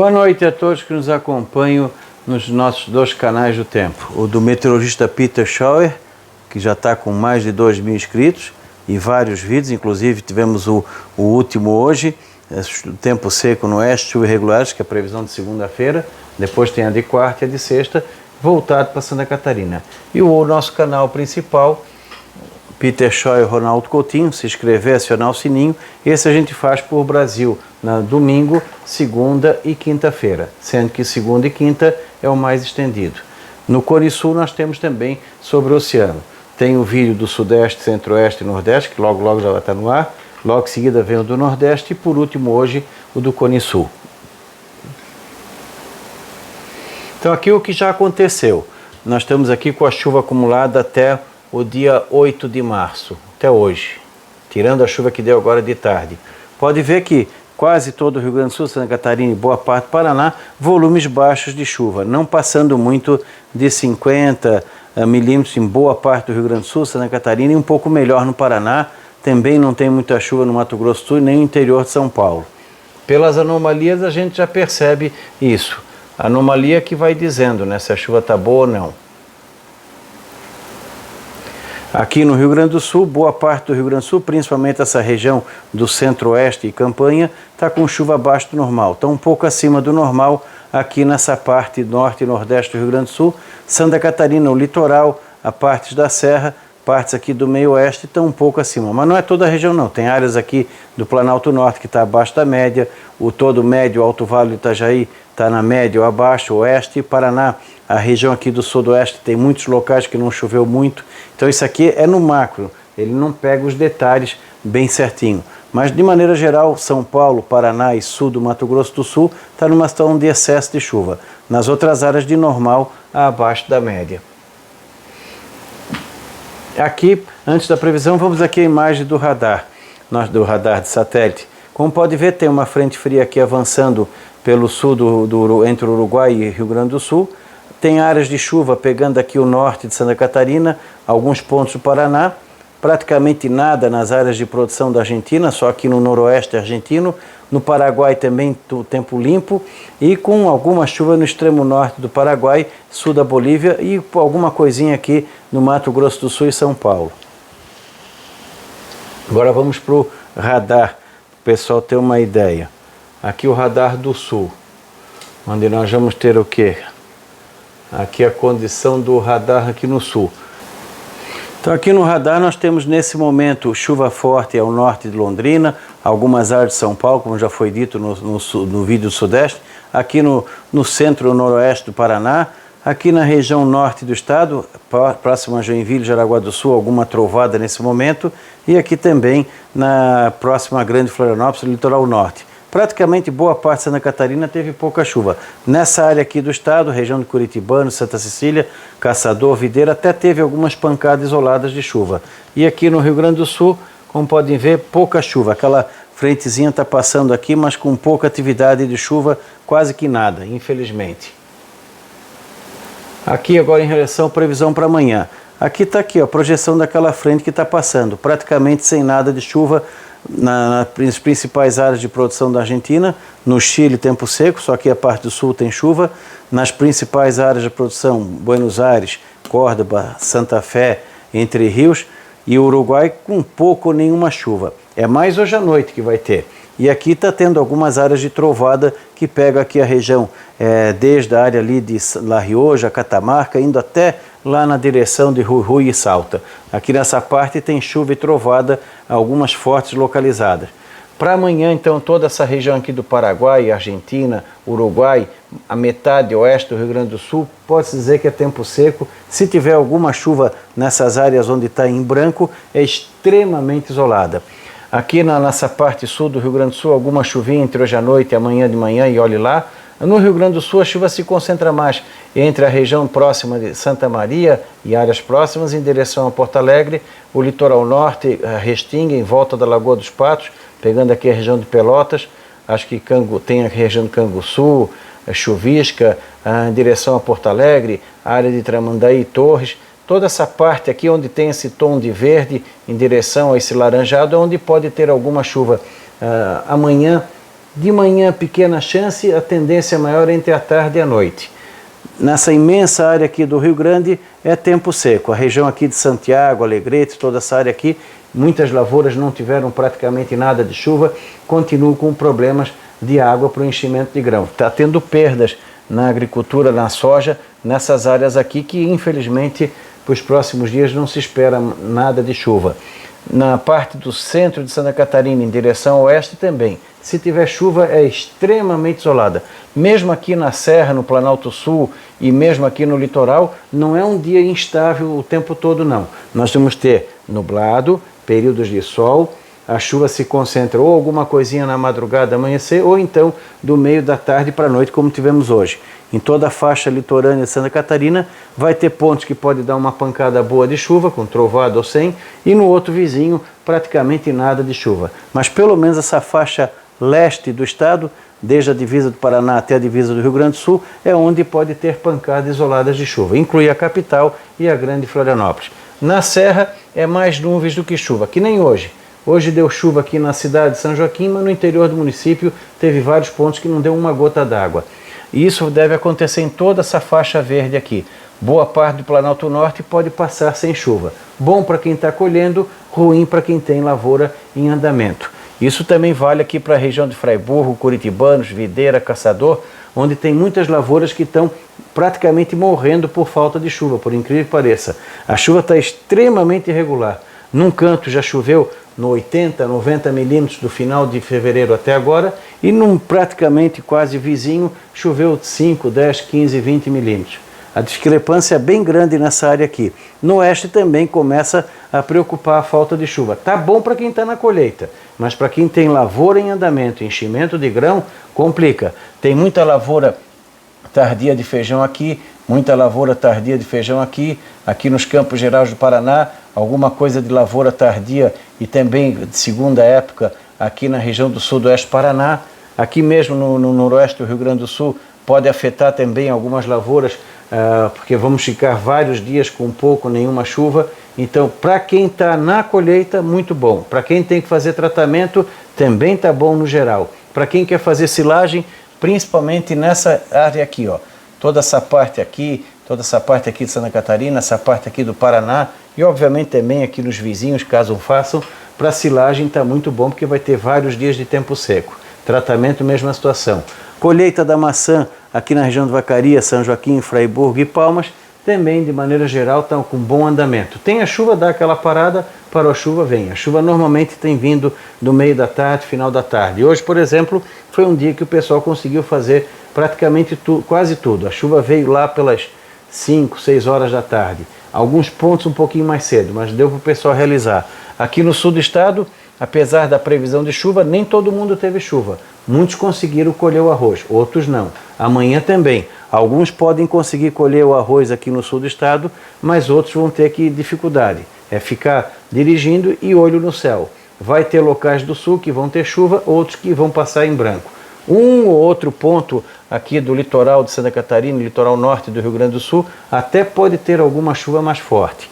Boa noite a todos que nos acompanham nos nossos dois canais do tempo. O do meteorologista Peter Schauer, que já está com mais de 2.000 inscritos e vários vídeos, inclusive tivemos o último hoje, tempo seco no oeste, chuvas irregulares, que é a previsão de segunda-feira, depois tem a de quarta e a de sexta, voltado para Santa Catarina. E o nosso canal principal, Peter Schauer e Ronaldo Coutinho, se inscrever, acionar o sininho. Esse a gente faz por Brasil, na domingo, segunda e quinta-feira, sendo que segunda e quinta é o mais estendido. No Cone Sul nós temos também sobre o oceano. Tem o vídeo do Sudeste, Centro-Oeste e Nordeste, que logo já vai estar no ar. Logo em seguida vem o do Nordeste e por último hoje o do Cone Sul. Então aqui o que já aconteceu. Nós estamos aqui com a chuva acumulada até o dia 8 de março, até hoje, tirando a chuva que deu agora de tarde. Pode ver que quase todo o Rio Grande do Sul, Santa Catarina e boa parte do Paraná, volumes baixos de chuva, não passando muito de 50 milímetros em boa parte do Rio Grande do Sul, Santa Catarina e um pouco melhor no Paraná. Também não tem muita chuva no Mato Grosso do Sul nem no interior de São Paulo. Pelas anomalias a gente já percebe isso. A anomalia que vai dizendo, né, se a chuva está boa ou não. Aqui no Rio Grande do Sul, boa parte do Rio Grande do Sul, principalmente essa região do centro-oeste e campanha, está com chuva abaixo do normal. Está um pouco acima do normal aqui nessa parte norte e nordeste do Rio Grande do Sul. Santa Catarina, o litoral, a partes da serra, partes aqui do meio oeste estão um pouco acima. Mas não é toda a região não, tem áreas aqui do Planalto Norte que está abaixo da média, o todo médio, Alto Vale do Itajaí está na média ou abaixo, oeste e Paraná. A região aqui do sudoeste tem muitos locais que não choveu muito. Então isso aqui é no macro, ele não pega os detalhes bem certinho. Mas de maneira geral, São Paulo, Paraná e sul do Mato Grosso do Sul está numa situação de excesso de chuva. Nas outras áreas de normal a abaixo da média. Aqui, antes da previsão, vamos aqui a imagem do radar de satélite. Como pode ver, tem uma frente fria aqui avançando pelo sul entre o Uruguai e Rio Grande do Sul. Tem áreas de chuva pegando aqui o norte de Santa Catarina, alguns pontos do Paraná, praticamente nada nas áreas de produção da Argentina, só aqui no noroeste argentino, no Paraguai também tempo limpo e com alguma chuva no extremo norte do Paraguai, sul da Bolívia e alguma coisinha aqui no Mato Grosso do Sul e São Paulo. Agora vamos para o radar, para o pessoal ter uma ideia. Aqui o radar do sul, onde nós vamos ter o quê? Aqui a condição do radar aqui no sul. Então aqui no radar nós temos nesse momento chuva forte ao norte de Londrina, algumas áreas de São Paulo, como já foi dito no vídeo do Sudeste, aqui no centro noroeste do Paraná, aqui na região norte do estado, próximo a Joinville, Jaraguá do Sul, alguma trovada nesse momento, e aqui também na próxima Grande Florianópolis, litoral norte. Praticamente boa parte de Santa Catarina teve pouca chuva. Nessa área aqui do estado, região de Curitibano, Santa Cecília, Caçador, Videira, até teve algumas pancadas isoladas de chuva. E aqui no Rio Grande do Sul, como podem ver, pouca chuva. Aquela frentezinha está passando aqui, mas com pouca atividade de chuva, quase que nada, infelizmente. Aqui agora em relação à previsão para amanhã. Aqui está aqui, a projeção daquela frente que está passando, praticamente sem nada de chuva, nas principais áreas de produção da Argentina, no Chile tempo seco, só que a parte do sul tem chuva, nas principais áreas de produção, Buenos Aires, Córdoba, Santa Fé, Entre Rios e Uruguai com pouco ou nenhuma chuva. É mais hoje à noite que vai ter. E aqui está tendo algumas áreas de trovada que pega aqui a região, desde a área ali de La Rioja, Catamarca, indo até lá na direção de Jujuy e Salta. Aqui nessa parte tem chuva e trovada, algumas fortes localizadas. Para amanhã, então, toda essa região aqui do Paraguai, Argentina, Uruguai, a metade oeste do Rio Grande do Sul, pode-se dizer que é tempo seco. Se tiver alguma chuva nessas áreas onde está em branco, é extremamente isolada. Aqui nessa parte sul do Rio Grande do Sul, alguma chuvinha entre hoje à noite e amanhã de manhã, e olhe lá. No Rio Grande do Sul, a chuva se concentra mais entre a região próxima de Santa Maria e áreas próximas, em direção a Porto Alegre, o litoral norte, Restinga, em volta da Lagoa dos Patos, pegando aqui a região de Pelotas, acho que tem a região de Canguçu, Chuvisca, em direção a Porto Alegre, a área de Tramandaí e Torres. Toda essa parte aqui onde tem esse tom de verde em direção a esse laranjado é onde pode ter alguma chuva. Amanhã De manhã, pequena chance, a tendência maior entre a tarde e a noite. Nessa imensa área aqui do Rio Grande é tempo seco. A região aqui de Santiago, Alegrete, toda essa área aqui, muitas lavouras não tiveram praticamente nada de chuva, continuam com problemas de água para o enchimento de grão. Está tendo perdas na agricultura, na soja, nessas áreas aqui que infelizmente para os próximos dias não se espera nada de chuva. Na parte do centro de Santa Catarina, em direção ao oeste também. Se tiver chuva é extremamente isolada. Mesmo aqui na Serra, no Planalto Sul e mesmo aqui no litoral, não é um dia instável o tempo todo não. Nós vamos ter nublado, períodos de sol, a chuva se concentra ou alguma coisinha na madrugada, amanhecer, ou então do meio da tarde para a noite, como tivemos hoje. Em toda a faixa litorânea de Santa Catarina, vai ter pontos que pode dar uma pancada boa de chuva, com trovado ou sem, e no outro vizinho, praticamente nada de chuva. Mas pelo menos essa faixa leste do estado, desde a divisa do Paraná até a divisa do Rio Grande do Sul, é onde pode ter pancadas isoladas de chuva. Inclui a capital e a grande Florianópolis. Na Serra, é mais nuvens do que chuva, que nem hoje. Hoje deu chuva aqui na cidade de São Joaquim, mas no interior do município teve vários pontos que não deu uma gota d'água. E isso deve acontecer em toda essa faixa verde aqui. Boa parte do Planalto Norte pode passar sem chuva. Bom para quem está colhendo, ruim para quem tem lavoura em andamento. Isso também vale aqui para a região de Fraiburgo, Curitibanos, Videira, Caçador, onde tem muitas lavouras que estão praticamente morrendo por falta de chuva, por incrível que pareça. A chuva está extremamente irregular. Num canto já choveu no 80, 90 milímetros do final de fevereiro até agora, e num praticamente quase vizinho choveu 5, 10, 15, 20 milímetros. A discrepância é bem grande nessa área aqui. No oeste também começa a preocupar a falta de chuva. Tá bom para quem está na colheita, mas para quem tem lavoura em andamento, enchimento de grão, complica. Tem muita lavoura tardia de feijão aqui, muita lavoura tardia de feijão aqui nos Campos Gerais do Paraná, alguma coisa de lavoura tardia e também de segunda época aqui na região do sudoeste do Paraná, aqui mesmo no noroeste do Rio Grande do Sul, pode afetar também algumas lavouras, porque vamos ficar vários dias com pouco, nenhuma chuva. Então, para quem está na colheita, muito bom. Para quem tem que fazer tratamento, também está bom no geral. Para quem quer fazer silagem, principalmente nessa área aqui, ó, toda essa parte aqui de Santa Catarina, essa parte aqui do Paraná e obviamente também aqui nos vizinhos, caso façam, para silagem está muito bom porque vai ter vários dias de tempo seco. Tratamento, mesma situação. Colheita da maçã aqui na região de Vacaria, São Joaquim, Fraiburgo e Palmas, também de maneira geral estão com bom andamento. Tem a chuva, dá aquela parada, parou a chuva, vem. A chuva normalmente tem vindo do meio da tarde, final da tarde. Hoje, por exemplo, foi um dia que o pessoal conseguiu fazer praticamente quase tudo. A chuva veio lá pelas 5, 6 horas da tarde. Alguns pontos um pouquinho mais cedo, mas deu para o pessoal realizar. Aqui no sul do estado, apesar da previsão de chuva, nem todo mundo teve chuva. Muitos conseguiram colher o arroz, outros não. Amanhã também. Alguns podem conseguir colher o arroz aqui no sul do estado, mas outros vão ter dificuldade. É ficar dirigindo e olho no céu. Vai ter locais do sul que vão ter chuva, outros que vão passar em branco. Um ou outro ponto aqui do litoral de Santa Catarina, litoral norte do Rio Grande do Sul, até pode ter alguma chuva mais forte.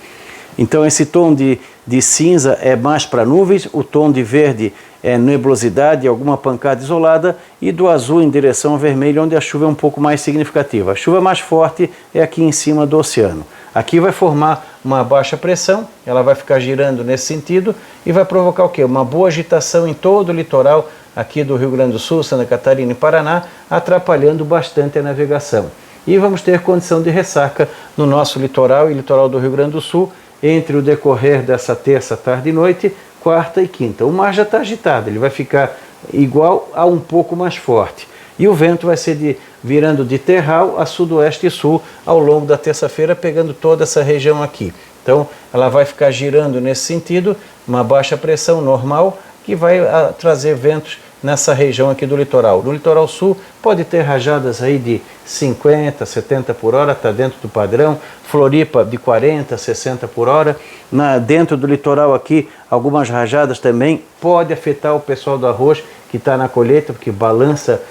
Então esse tom de cinza é mais para nuvens, o tom de verde é nebulosidade, alguma pancada isolada, e do azul em direção ao vermelho, onde a chuva é um pouco mais significativa. A chuva mais forte é aqui em cima do oceano. Aqui vai formar uma baixa pressão, ela vai ficar girando nesse sentido e vai provocar o quê? Uma boa agitação em todo o litoral aqui do Rio Grande do Sul, Santa Catarina e Paraná, atrapalhando bastante a navegação. E vamos ter condição de ressaca no nosso litoral e litoral do Rio Grande do Sul entre o decorrer dessa terça, tarde e noite, quarta e quinta. O mar já está agitado, ele vai ficar igual a um pouco mais forte. E o vento vai ser virando de terral a sudoeste e sul ao longo da terça-feira, pegando toda essa região aqui. Então, ela vai ficar girando nesse sentido, uma baixa pressão normal, que vai trazer ventos nessa região aqui do litoral. No litoral sul pode ter rajadas aí de 50, 70 por hora, está dentro do padrão. Floripa de 40, 60 por hora. Dentro do litoral aqui, algumas rajadas também. Pode afetar o pessoal do arroz que está na colheita, porque balança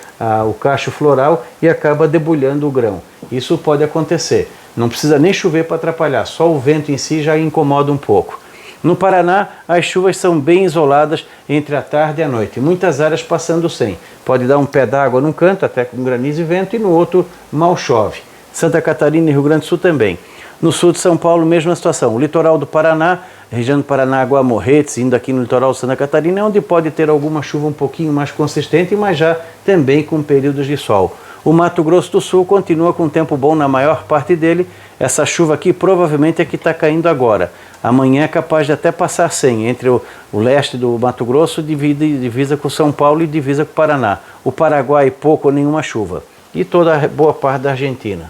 o cacho floral e acaba debulhando o grão. Isso pode acontecer. Não precisa nem chover para atrapalhar, só o vento em si já incomoda um pouco. No Paraná, as chuvas são bem isoladas entre a tarde e a noite, muitas áreas passando sem. Pode dar um pé d'água num canto, até com granizo e vento, e no outro mal chove. Santa Catarina e Rio Grande do Sul também. No sul de São Paulo, mesma situação. O litoral do Paraná, região do Paraná, Guamorretes, indo aqui no litoral de Santa Catarina, é onde pode ter alguma chuva um pouquinho mais consistente, mas já também com períodos de sol. O Mato Grosso do Sul continua com tempo bom na maior parte dele. Essa chuva aqui provavelmente é que está caindo agora. Amanhã é capaz de até passar sem, entre o leste do Mato Grosso, divisa com São Paulo e divisa com o Paraná. O Paraguai, pouco ou nenhuma chuva. E toda a boa parte da Argentina.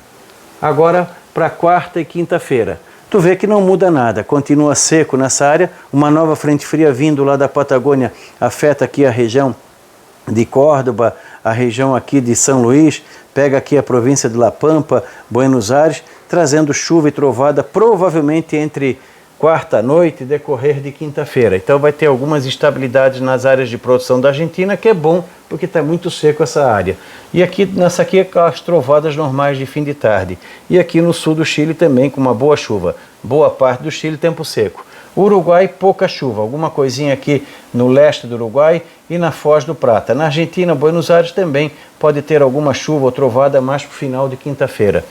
Agora, para quarta e quinta-feira. Tu vê que não muda nada, continua seco nessa área. Uma nova frente fria vindo lá da Patagônia afeta aqui a região de Córdoba, a região aqui de São Luís, pega aqui a província de La Pampa, Buenos Aires, trazendo chuva e trovada provavelmente entre quarta noite e decorrer de quinta-feira. Então vai ter algumas instabilidades nas áreas de produção da Argentina, que é bom porque está muito seco essa área. E aqui, nessa aqui, as trovadas normais de fim de tarde. E aqui no sul do Chile também com uma boa chuva. Boa parte do Chile tempo seco. Uruguai, pouca chuva, alguma coisinha aqui no leste do Uruguai e na Foz do Prata. Na Argentina, Buenos Aires também pode ter alguma chuva ou trovada mais para o final de quinta-feira.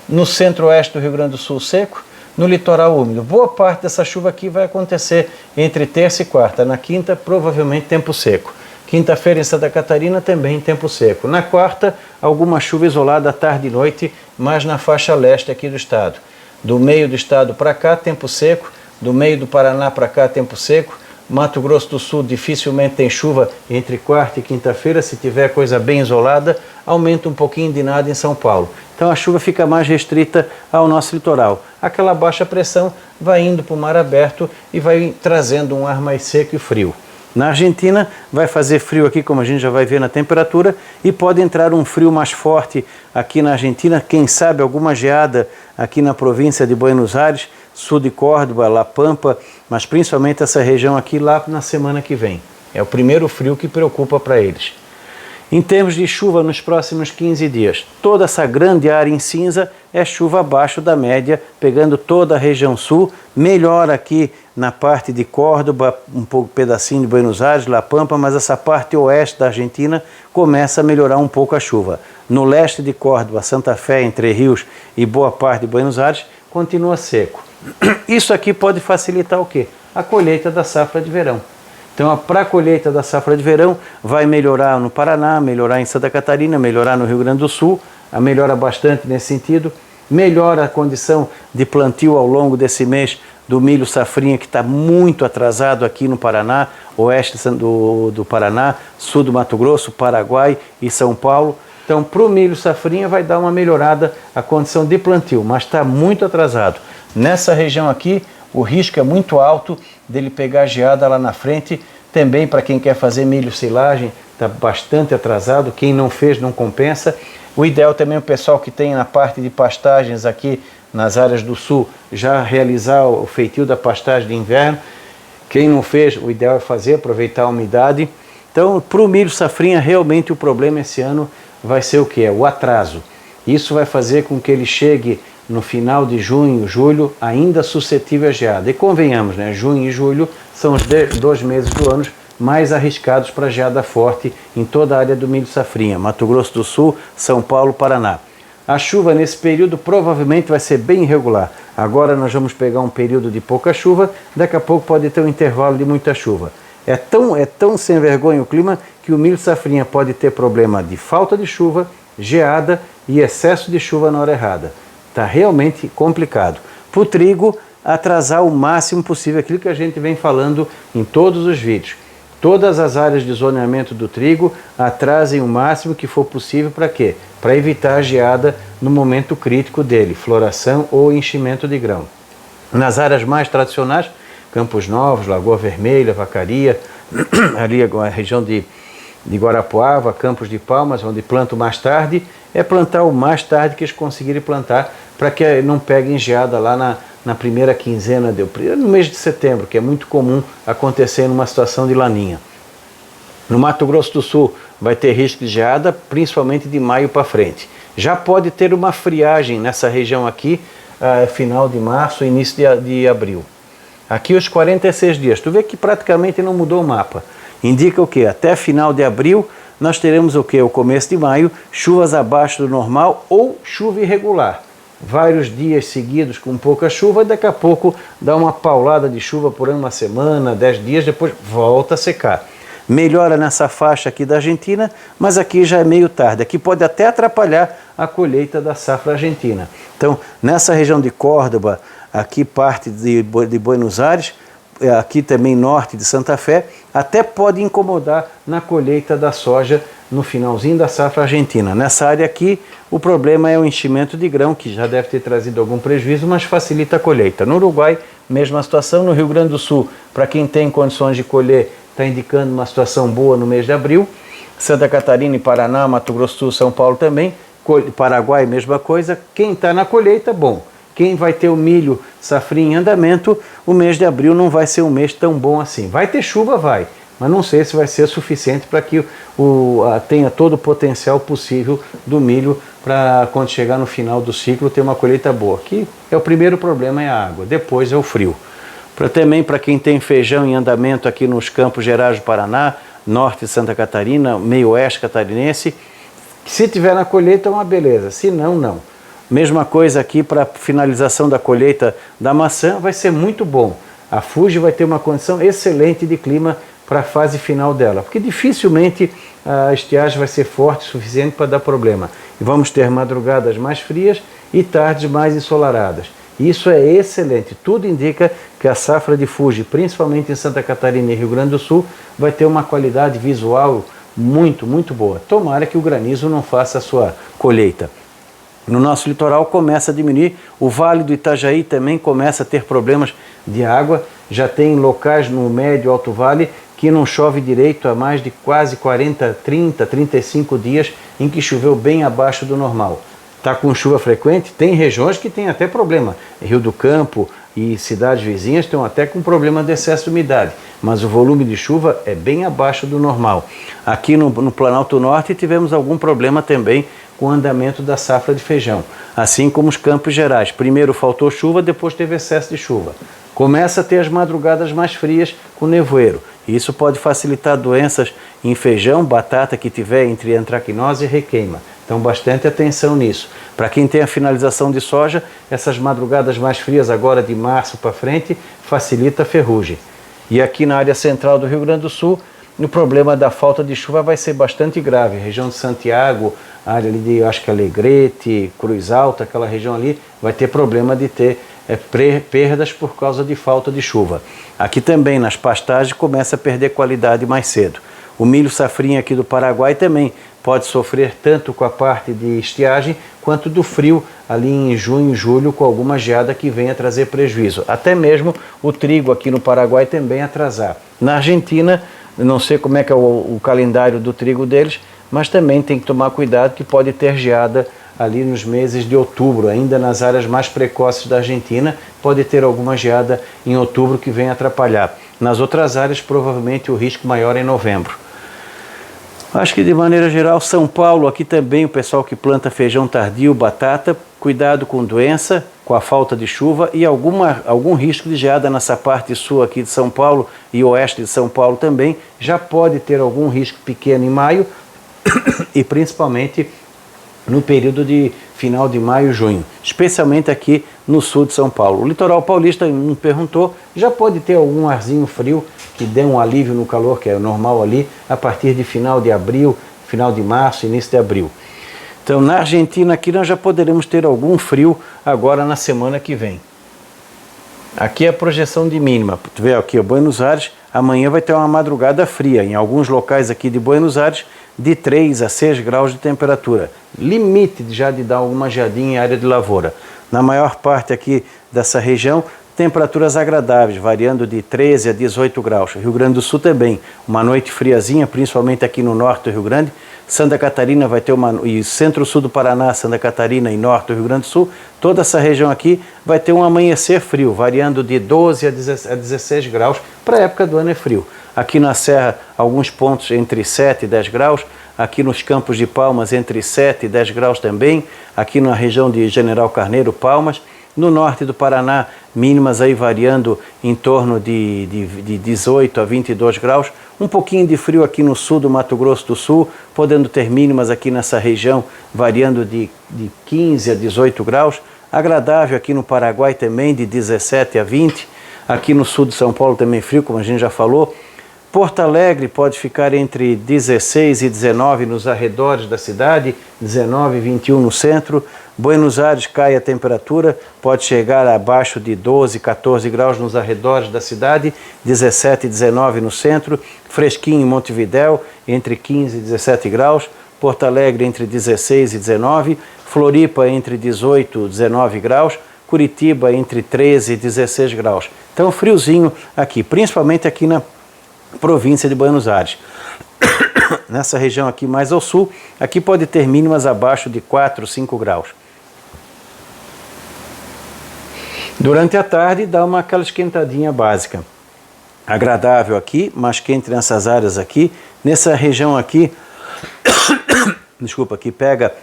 No centro-oeste do Rio Grande do Sul, seco. No litoral úmido. Boa parte dessa chuva aqui vai acontecer entre terça e quarta. Na quinta, provavelmente tempo seco. Quinta-feira em Santa Catarina também tempo seco. Na quarta, alguma chuva isolada à tarde e noite, mas na faixa leste aqui do estado. Do meio do estado para cá, tempo seco. Do meio do Paraná para cá, tempo seco. Mato Grosso do Sul dificilmente tem chuva entre quarta e quinta-feira, se tiver coisa bem isolada, aumenta um pouquinho de nada em São Paulo. Então a chuva fica mais restrita ao nosso litoral. Aquela baixa pressão vai indo para o mar aberto e vai trazendo um ar mais seco e frio. Na Argentina vai fazer frio aqui, como a gente já vai ver na temperatura, e pode entrar um frio mais forte aqui na Argentina, quem sabe alguma geada aqui na província de Buenos Aires, sul de Córdoba, La Pampa, mas principalmente essa região aqui lá na semana que vem. É o primeiro frio que preocupa para eles. Em termos de chuva nos próximos 15 dias, toda essa grande área em cinza é chuva abaixo da média, pegando toda a região sul, melhora aqui na parte de Córdoba, um pouco pedacinho de Buenos Aires, La Pampa, mas essa parte oeste da Argentina começa a melhorar um pouco a chuva. No leste de Córdoba, Santa Fé, Entre Rios e boa parte de Buenos Aires, continua seco. Isso aqui pode facilitar o quê? A colheita da safra de verão. Então, para a colheita da safra de verão, vai melhorar no Paraná, melhorar em Santa Catarina, melhorar no Rio Grande do Sul, melhora bastante nesse sentido, melhora a condição de plantio ao longo desse mês do milho safrinha, que está muito atrasado aqui no Paraná, oeste do Paraná, sul do Mato Grosso, Paraguai e São Paulo. Então, para o milho safrinha vai dar uma melhorada a condição de plantio, mas está muito atrasado. Nessa região aqui, o risco é muito alto dele pegar geada lá na frente. Também para quem quer fazer milho silagem, está bastante atrasado. Quem não fez não compensa. O ideal também é o pessoal que tem na parte de pastagens aqui nas áreas do sul, já realizar o feitio da pastagem de inverno. Quem não fez, o ideal é fazer, aproveitar a umidade. Então, para o milho safrinha, realmente o problema esse ano vai ser o que? O atraso. Isso vai fazer com que ele chegue no final de junho, julho, ainda suscetível a geada. E convenhamos, né? Junho e julho são os 2 meses do ano mais arriscados para geada forte em toda a área do milho safrinha, Mato Grosso do Sul, São Paulo, Paraná. A chuva nesse período provavelmente vai ser bem irregular. Agora nós vamos pegar um período de pouca chuva, daqui a pouco pode ter um intervalo de muita chuva. É tão sem vergonha o clima que o milho safrinha pode ter problema de falta de chuva, geada e excesso de chuva na hora errada. Está realmente complicado. Para o trigo, atrasar o máximo possível aquilo que a gente vem falando em todos os vídeos. Todas as áreas de zoneamento do trigo atrasem o máximo que for possível para quê? Para evitar a geada no momento crítico dele, floração ou enchimento de grão. Nas áreas mais tradicionais, Campos Novos, Lagoa Vermelha, Vacaria, ali a região de Guarapuava, Campos de Palmas, onde plantam mais tarde, é plantar o mais tarde que eles conseguirem plantar, para que não peguem geada lá na primeira quinzena, no mês de setembro, que é muito comum acontecer numa situação de laninha. No Mato Grosso do Sul vai ter risco de geada, principalmente de maio para frente. Já pode ter uma friagem nessa região aqui, final de março, início de abril. Aqui os 46 dias, tu vê que praticamente não mudou o mapa. Indica o quê? Até final de abril nós teremos o quê? O começo de maio, chuvas abaixo do normal ou chuva irregular. Vários dias seguidos com pouca chuva, daqui a pouco dá uma paulada de chuva por uma semana, 10 dias, depois volta a secar. Melhora nessa faixa aqui da Argentina, mas aqui já é meio tarde. Aqui pode até atrapalhar a colheita da safra argentina. Então, nessa região de Córdoba, aqui parte de Buenos Aires, aqui também norte de Santa Fé, até pode incomodar na colheita da soja no finalzinho da safra argentina. Nessa área aqui, o problema é o enchimento de grão, que já deve ter trazido algum prejuízo, mas facilita a colheita. No Uruguai, mesma situação. No Rio Grande do Sul, para quem tem condições de colher, está indicando uma situação boa no mês de abril. Santa Catarina e Paraná, Mato Grosso do Sul, São Paulo também. Paraguai, mesma coisa. Quem está na colheita, bom. Quem vai ter o milho safrinha em andamento, o mês de abril não vai ser um mês tão bom assim. Vai ter chuva, vai, mas não sei se vai ser suficiente para que tenha todo o potencial possível do milho para quando chegar no final do ciclo ter uma colheita boa. Aqui é o primeiro problema, é a água, depois é o frio. Também para quem tem feijão em andamento aqui nos Campos Gerais do Paraná, norte de Santa Catarina, meio oeste catarinense, se tiver na colheita é uma beleza, se não, não. Mesma coisa aqui para a finalização da colheita da maçã, vai ser muito bom. A Fuji vai ter uma condição excelente de clima para a fase final dela, porque dificilmente a estiagem vai ser forte o suficiente para dar problema. E vamos ter madrugadas mais frias e tardes mais ensolaradas. Isso é excelente, tudo indica que a safra de Fuji, principalmente em Santa Catarina e Rio Grande do Sul, vai ter uma qualidade visual muito, muito boa. Tomara que o granizo não faça a sua colheita. No nosso litoral começa a diminuir, o Vale do Itajaí também começa a ter problemas de água, já tem locais no médio e alto vale que não chove direito há mais de quase 40, 30, 35 dias em que choveu bem abaixo do normal. Está com chuva frequente, tem regiões que tem até problema, Rio do Campo e cidades vizinhas estão até com problema de excesso de umidade, mas o volume de chuva é bem abaixo do normal. Aqui no Planalto Norte tivemos algum problema também com o andamento da safra de feijão, assim como os Campos Gerais. Primeiro faltou chuva, depois teve excesso de chuva. Começa a ter as madrugadas mais frias com nevoeiro. Isso pode facilitar doenças em feijão, batata que tiver entre antracnose e requeima. Então, bastante atenção nisso. Para quem tem a finalização de soja, essas madrugadas mais frias agora de março para frente facilita a ferrugem. E aqui na área central do Rio Grande do Sul, o problema da falta de chuva vai ser bastante grave. Região de Santiago, área ali de, acho que Alegrete, Cruz Alta, aquela região ali, vai ter problema de ter perdas por causa de falta de chuva. Aqui também, nas pastagens, começa a perder qualidade mais cedo. O milho safrinha aqui do Paraguai também pode sofrer tanto com a parte de estiagem, quanto do frio ali em junho e julho, com alguma geada que venha trazer prejuízo. Até mesmo o trigo aqui no Paraguai também atrasar. Na Argentina, não sei como é que é o calendário do trigo deles, mas também tem que tomar cuidado que pode ter geada ali nos meses de outubro, ainda nas áreas mais precoces da Argentina, pode ter alguma geada em outubro que venha atrapalhar. Nas outras áreas, provavelmente o risco maior é em novembro. Acho que de maneira geral, São Paulo, aqui também o pessoal que planta feijão tardio, batata, cuidado com doença, com a falta de chuva e algum risco de geada nessa parte sul aqui de São Paulo e oeste de São Paulo também, já pode ter algum risco pequeno em maio e principalmente no período de final de maio e junho, especialmente aqui no sul de São Paulo. O litoral paulista me perguntou, já pode ter algum arzinho frio que dê um alívio no calor, que é normal ali, a partir de final de abril, final de março, início de abril. Então, na Argentina aqui nós já poderemos ter algum frio agora na semana que vem. Aqui é a projeção de mínima. Tu vê aqui, Buenos Aires, amanhã vai ter uma madrugada fria, em alguns locais aqui de Buenos Aires, de 3 a 6 graus de temperatura. Limite já de dar alguma geadinha em área de lavoura. Na maior parte aqui dessa região, temperaturas agradáveis, variando de 13 a 18 graus. Rio Grande do Sul também, uma noite friazinha, principalmente aqui no norte do Rio Grande. Santa Catarina vai ter e centro-sul do Paraná, Santa Catarina e norte do Rio Grande do Sul, toda essa região aqui vai ter um amanhecer frio, variando de 12 a 16 graus, para a época do ano é frio. Aqui na Serra, alguns pontos entre 7 e 10 graus, aqui nos Campos de Palmas entre 7 e 10 graus também, aqui na região de General Carneiro, Palmas, No norte do Paraná, mínimas aí variando em torno de 18 a 22 graus. Um pouquinho de frio aqui no sul do Mato Grosso do Sul, podendo ter mínimas aqui nessa região variando de 15 a 18 graus. Agradável aqui no Paraguai também de 17 a 20. Aqui no sul de São Paulo também frio, como a gente já falou. Porto Alegre pode ficar entre 16 e 19 nos arredores da cidade, 19 e 21 no centro. Buenos Aires cai a temperatura, pode chegar abaixo de 12, 14 graus nos arredores da cidade, 17 e 19 no centro. Fresquinho em Montevidéu, entre 15 e 17 graus. Porto Alegre entre 16 e 19. Floripa entre 18 e 19 graus. Curitiba entre 13 e 16 graus. Então friozinho aqui, principalmente aqui na província de Buenos Aires. Nessa região aqui mais ao sul, aqui pode ter mínimas abaixo de 4, 5 graus. Durante a tarde dá aquela esquentadinha básica. Agradável aqui, mais quente nessas áreas aqui. Nessa região aqui, desculpa, que pega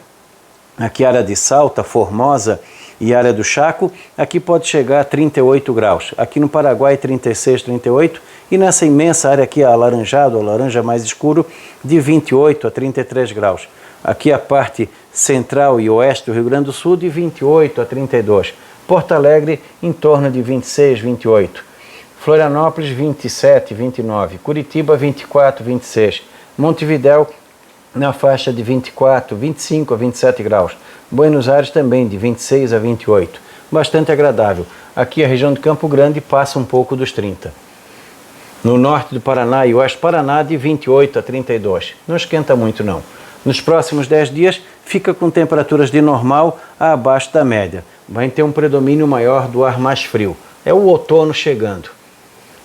aqui a área de Salta, Formosa e área do Chaco, aqui pode chegar a 38 graus. Aqui no Paraguai 36, 38 e nessa imensa área aqui alaranjado, ou laranja mais escuro, de 28 a 33 graus. Aqui a parte central e oeste do Rio Grande do Sul de 28 a 32. Porto Alegre em torno de 26, 28. Florianópolis 27, 29. Curitiba 24, 26. Montevidéu na faixa de 24, 25 a 27 graus. Buenos Aires também de 26 a 28. Bastante agradável. Aqui a região de Campo Grande passa um pouco dos 30. No norte do Paraná e oeste do Paraná de 28 a 32. Não esquenta muito não. Nos próximos 10 dias fica com temperaturas de normal a abaixo da média. Vai ter um predomínio maior do ar mais frio. É o outono chegando.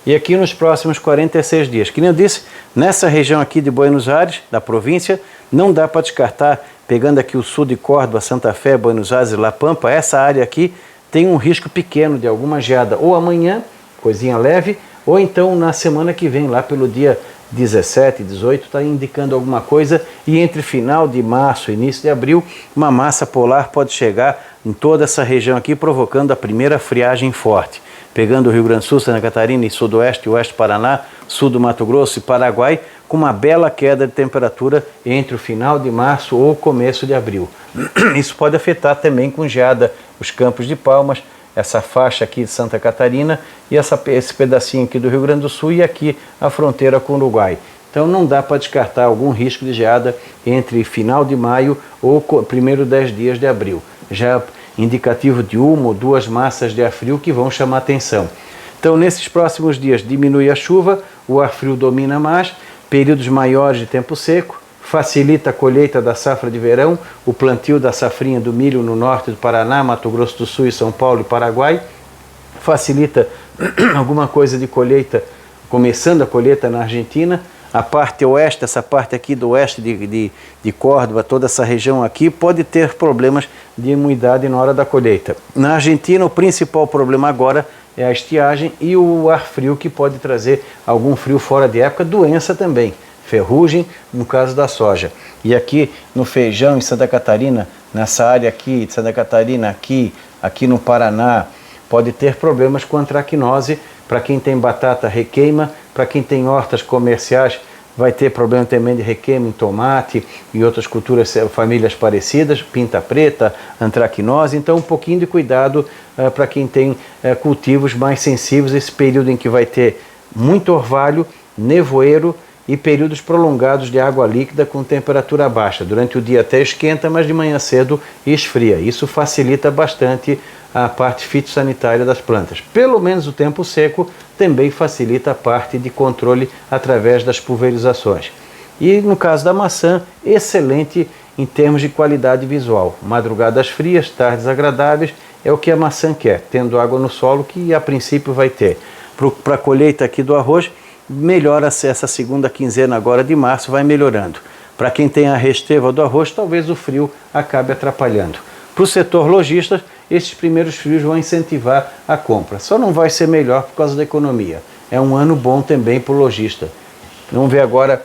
E aqui nos próximos 46 dias, que nem eu disse, nessa região aqui de Buenos Aires, da província, não dá para descartar, pegando aqui o sul de Córdoba, Santa Fé, Buenos Aires e La Pampa, essa área aqui tem um risco pequeno de alguma geada, ou amanhã, coisinha leve, ou então na semana que vem, lá pelo dia 17, 18, está indicando alguma coisa, e entre final de março e início de abril, uma massa polar pode chegar em toda essa região aqui, provocando a primeira friagem forte. Pegando o Rio Grande do Sul, Santa Catarina e sudoeste e oeste do Paraná, sul do Mato Grosso e Paraguai, com uma bela queda de temperatura entre o final de março ou o começo de abril. Isso pode afetar também com geada os Campos de Palmas, essa faixa aqui de Santa Catarina e esse pedacinho aqui do Rio Grande do Sul e aqui a fronteira com o Uruguai. Então não dá para descartar algum risco de geada entre final de maio ou primeiro 10 dias de abril. Já indicativo de uma ou duas massas de ar frio que vão chamar atenção. Então, nesses próximos dias, diminui a chuva, o ar frio domina mais, períodos maiores de tempo seco, facilita a colheita da safra de verão, o plantio da safrinha do milho no norte do Paraná, Mato Grosso do Sul, São Paulo e Paraguai, facilita alguma coisa de colheita, começando a colheita na Argentina. A parte oeste, essa parte aqui do oeste de Córdoba, toda essa região aqui, pode ter problemas de umidade na hora da colheita. Na Argentina, o principal problema agora é a estiagem e o ar frio, que pode trazer algum frio fora de época, doença também, ferrugem, no caso da soja. E aqui no feijão, em Santa Catarina, nessa área aqui de Santa Catarina, aqui no Paraná, pode ter problemas com antracnose. Para quem tem batata, requeima. Para quem tem hortas comerciais, vai ter problema também de requeima em tomate e outras culturas, famílias parecidas, pinta preta, antracnose. Então, um pouquinho de cuidado para quem tem cultivos mais sensíveis, esse período em que vai ter muito orvalho, nevoeiro e períodos prolongados de água líquida com temperatura baixa. Durante o dia até esquenta, mas de manhã cedo esfria. Isso facilita bastante a parte fitossanitária das plantas. Pelo menos o tempo seco também facilita a parte de controle através das pulverizações. E no caso da maçã, excelente em termos de qualidade visual. Madrugadas frias, tardes agradáveis, é o que a maçã quer, tendo água no solo, que a princípio vai ter. Para a colheita aqui do arroz, melhora essa segunda quinzena agora de março, vai melhorando. Para quem tem a resteva do arroz, talvez o frio acabe atrapalhando. Para o setor lojista, esses primeiros frios vão incentivar a compra. Só não vai ser melhor por causa da economia. É um ano bom também para o lojista. Vamos ver agora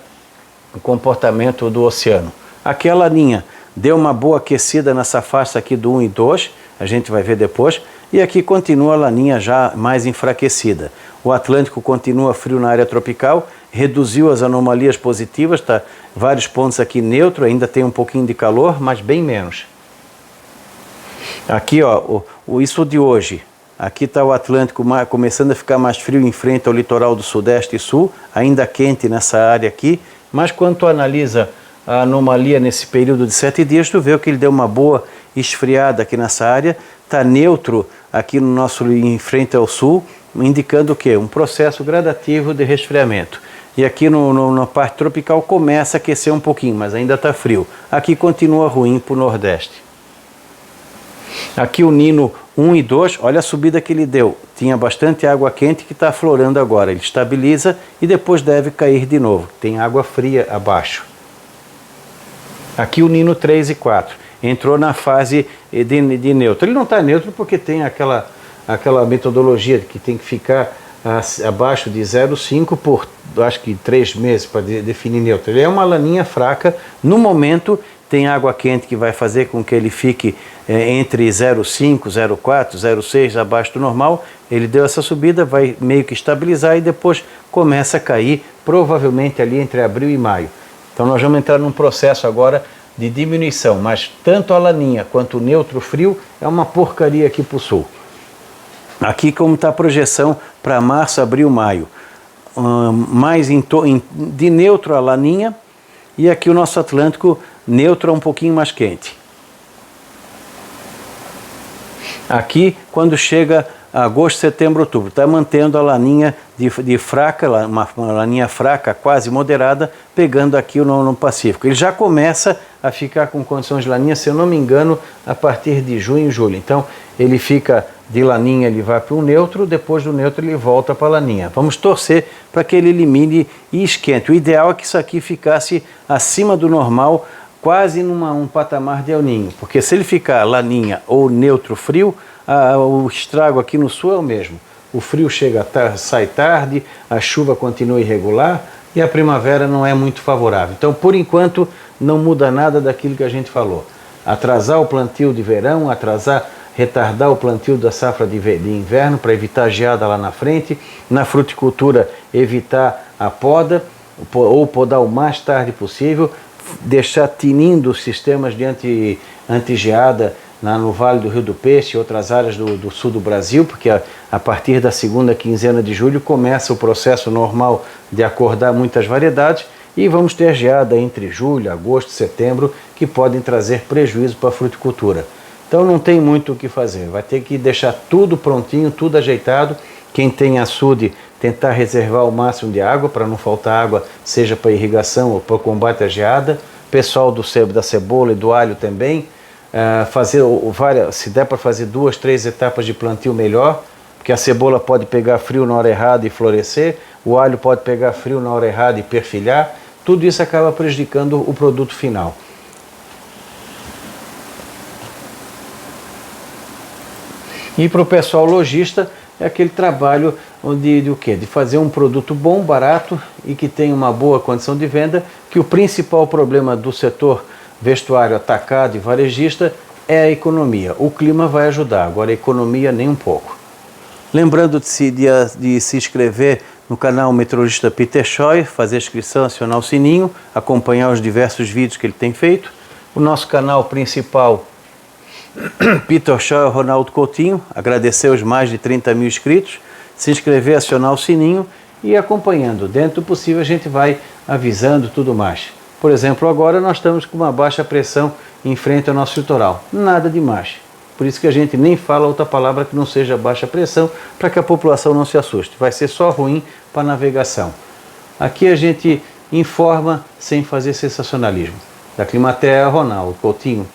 o comportamento do oceano. Aquela linha deu uma boa aquecida nessa faixa aqui do 1 e 2, a gente vai ver depois. E aqui continua a laninha já mais enfraquecida. O Atlântico continua frio na área tropical, reduziu as anomalias positivas, tá? Vários pontos aqui neutro, ainda tem um pouquinho de calor, mas bem menos. Aqui, ó, isso de hoje. Aqui está o Atlântico começando a ficar mais frio em frente ao litoral do Sudeste e Sul, ainda quente nessa área aqui, mas quando tu analisa a anomalia nesse período de 7 dias, tu vê que ele deu uma boa esfriada aqui nessa área, está neutro aqui no nosso em frente ao sul, indicando o quê? Um processo gradativo de resfriamento. E aqui na parte tropical começa a aquecer um pouquinho, mas ainda está frio. Aqui continua ruim para o Nordeste. Aqui o Nino 1 e 2, olha a subida que ele deu. Tinha bastante água quente que está aflorando agora. Ele estabiliza e depois deve cair de novo. Tem água fria abaixo. Aqui o Nino 3 e 4. Entrou na fase de neutro. Ele não está neutro porque tem aquela metodologia que tem que ficar abaixo de 0,5 por, acho que 3 meses para definir neutro. Ele é uma laninha fraca. No momento tem água quente que vai fazer com que ele fique entre 0,5, 0,4, 0,6 abaixo do normal. Ele deu essa subida, vai meio que estabilizar e depois começa a cair, provavelmente ali entre abril e maio. Então nós vamos entrar num processo agora de diminuição, mas tanto a laninha quanto o neutro frio é uma porcaria aqui para o sul. Aqui como está a projeção para março, abril, maio. Mais de neutro a laninha e aqui o nosso Atlântico neutro um pouquinho mais quente. Aqui quando chega agosto, setembro, outubro, está mantendo a laninha de fraca, uma laninha fraca, quase moderada, pegando aqui no Pacífico. Ele já começa a ficar com condições de laninha, se eu não me engano, a partir de junho e julho. Então, ele fica de laninha, ele vai para o neutro, depois do neutro ele volta para a laninha. Vamos torcer para que ele elimine e esquente. O ideal é que isso aqui ficasse acima do normal, quase um patamar de El Niño, porque se ele ficar laninha ou neutro frio, o estrago aqui no sul é o mesmo. O frio sai tarde, a chuva continua irregular e a primavera não é muito favorável. Então, por enquanto, não muda nada daquilo que a gente falou. Atrasar o plantio de verão, retardar o plantio da safra de inverno para evitar geada lá na frente. Na fruticultura, evitar a poda ou podar o mais tarde possível, deixar tinindo os sistemas de anti-geada no Vale do Rio do Peixe e outras áreas do sul do Brasil, porque a partir da segunda quinzena de julho começa o processo normal de acordar muitas variedades e vamos ter geada entre julho, agosto, setembro, que podem trazer prejuízo para a fruticultura. Então não tem muito o que fazer, vai ter que deixar tudo prontinho, tudo ajeitado. Quem tem açude, tentar reservar o máximo de água para não faltar água, seja para irrigação ou para combate à geada. Pessoal da cebola e do alho também, se der para fazer 2, 3 etapas de plantio, melhor, porque a cebola pode pegar frio na hora errada e florescer, o alho pode pegar frio na hora errada e perfilhar, tudo isso acaba prejudicando o produto final. E para o pessoal lojista, é aquele trabalho de fazer um produto bom, barato e que tenha uma boa condição de venda, que o principal problema do setor vestuário atacado e varejista é a economia. O clima vai ajudar, agora a economia nem um pouco. Lembrando de se inscrever no canal Meteorologista Peter Scheuer, fazer inscrição, acionar o sininho, acompanhar os diversos vídeos que ele tem feito. O nosso canal principal, Peter Scheuer Ronaldo Coutinho, agradecer os mais de 30 mil inscritos, se inscrever, acionar o sininho e acompanhando. Dentro do possível a gente vai avisando tudo mais. Por exemplo, agora nós estamos com uma baixa pressão em frente ao nosso litoral. Nada demais. Por isso que a gente nem fala outra palavra que não seja baixa pressão, para que a população não se assuste. Vai ser só ruim para a navegação. Aqui a gente informa sem fazer sensacionalismo. Da Climaterra, Ronaldo Coutinho.